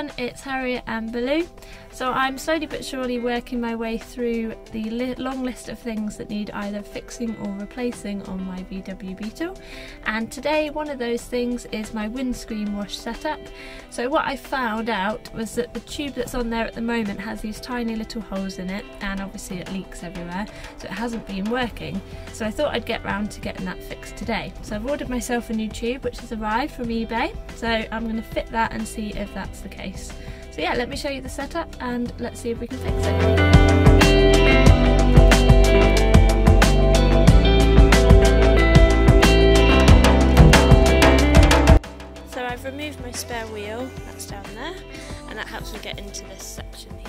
everyone, it's Harriet and Baloo. So I'm slowly but surely working my way through the long list of things that need either fixing or replacing on my VW Beetle, and today one of those things is my windscreen wash setup. So what I found out was that the tube that's on there at the moment has these tiny little holes in it, and obviously it leaks everywhere, so it hasn't been working. So I thought I'd get round to getting that fixed today. So I've ordered myself a new tube which has arrived from eBay, so I'm going to fit that and see if that's the case. So yeah, let me show you the setup and let's see if we can fix it. So I've removed my spare wheel, that's down there, and that helps me get into this section here.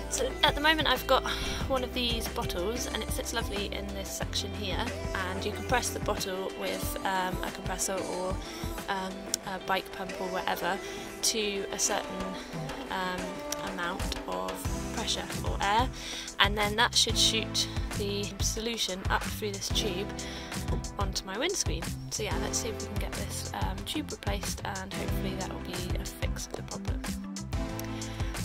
So at the moment I've got one of these bottles and it sits lovely in this section here, and you can press the bottle with a compressor or a bike pump or whatever to a certain amount of pressure or air, and then that should shoot the solution up through this tube onto my windscreen. So yeah, let's see if we can get this tube replaced, and hopefully that will be a fix of the problem.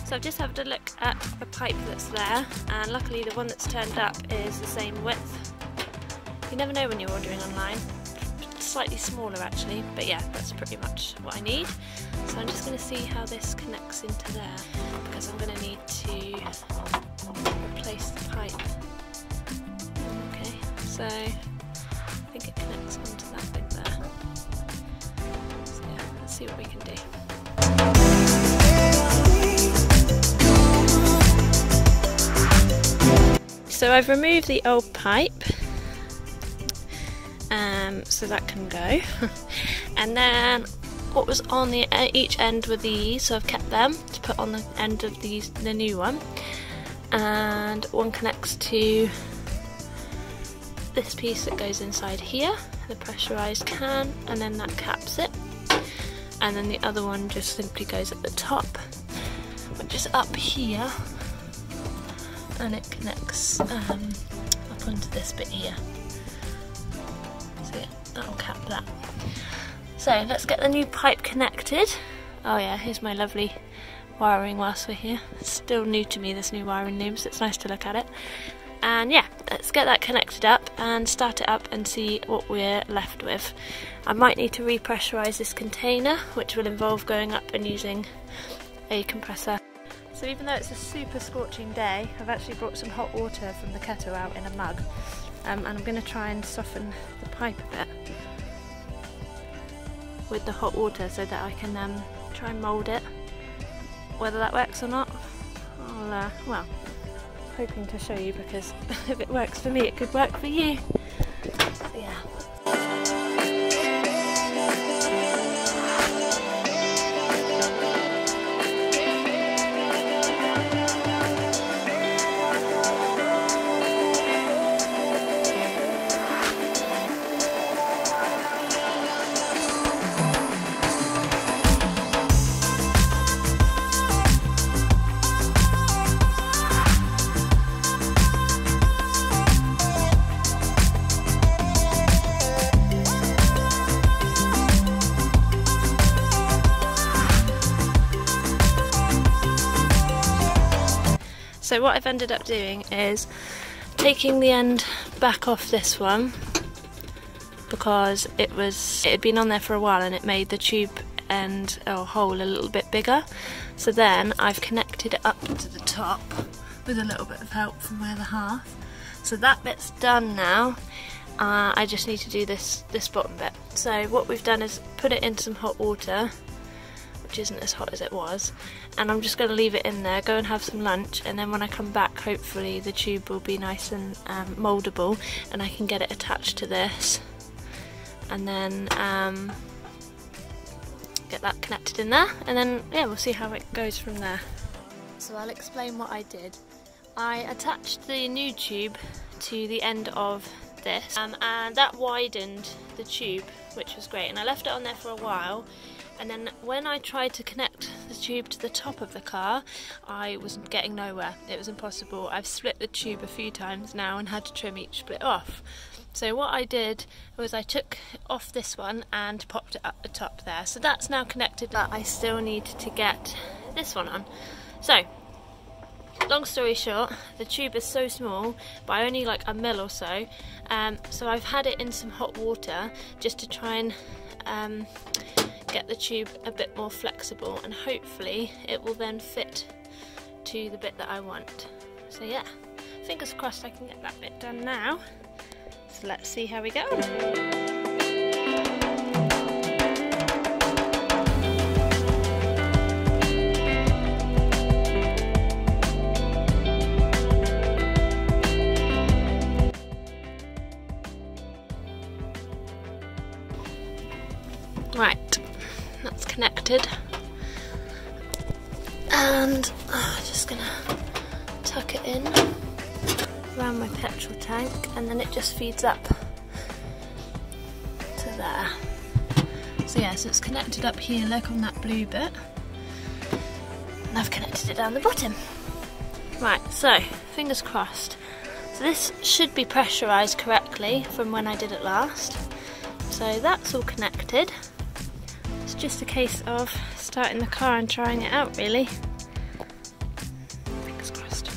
So I've just had a look at the pipe that's there, and luckily the one that's turned up is the same width. You never know when you're ordering online. Slightly smaller actually, but yeah, that's pretty much what I need. So I'm just going to see how this connects into there, because I'm going to need to replace the pipe. Okay, so I think it connects onto that bit there. So yeah, let's see what we can do. So I've removed the old pipe, so that can go. And then what was on the each end were these, so I've kept them to put on the end of the new one. And one connects to this piece that goes inside here, the pressurised can, and then that caps it. And then the other one just simply goes at the top, which is up here, and it connects up onto this bit here. So yeah, that'll cap that. So let's get the new pipe connected. Oh yeah, here's my lovely wiring whilst we're here. It's still new to me, this new wiring loom, so it's nice to look at it. And yeah, let's get that connected up and start it up and see what we're left with. I might need to repressurise this container, which will involve going up and using a compressor. So even though it's a super scorching day, I've actually brought some hot water from the kettle out in a mug, and I'm going to try and soften the pipe a bit with the hot water so that I can try and mould it. Whether that works or not, I'll, well, hoping to show you, because if it works for me it could work for you. So yeah. So what I've ended up doing is taking the end back off this one, because it had been on there for a while and it made the tube end or hole a little bit bigger. So then I've connected it up to the top with a little bit of help from my other half. So that bit's done now. I just need to do this bottom bit. So what we've done is put it in some hot water, which isn't as hot as it was, and I'm just going to leave it in there, go and have some lunch, and then when I come back hopefully the tube will be nice and mouldable and I can get it attached to this, and then get that connected in there, and then yeah, we'll see how it goes from there. So I'll explain what I did. I attached the new tube to the end of this, and that widened the tube, which was great, and I left it on there for a while. And then when I tried to connect the tube to the top of the car, I was getting nowhere. It was impossible. I've split the tube a few times now and had to trim each split off. So what I did was I took off this one and popped it up the top there. So that's now connected, but I still need to get this one on. So, long story short, the tube is so small, by only like a mil or so, so I've had it in some hot water just to try and get the tube a bit more flexible, and hopefully it will then fit to the bit that I want. So yeah, fingers crossed I can get that bit done now. So let's see how we go. Right, that's connected, and I'm just gonna tuck it in around my petrol tank, and then it just feeds up to there. So yeah, so it's connected up here, look on that blue bit, and I've connected it down the bottom. Right, so fingers crossed. So this should be pressurised correctly from when I did it last. So that's all connected. It's just a case of starting the car and trying it out, really. Fingers crossed.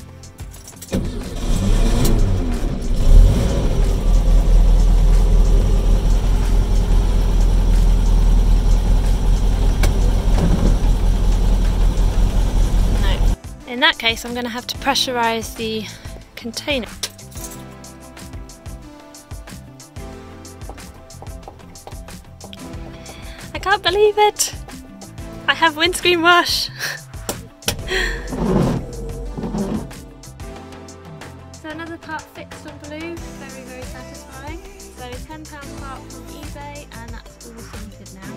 No. In that case, I'm going to have to pressurise the container. I can't believe it! I have windscreen wash! So another part fixed on Baloo, very, very satisfying. So £10 part from eBay, and that's all sorted now.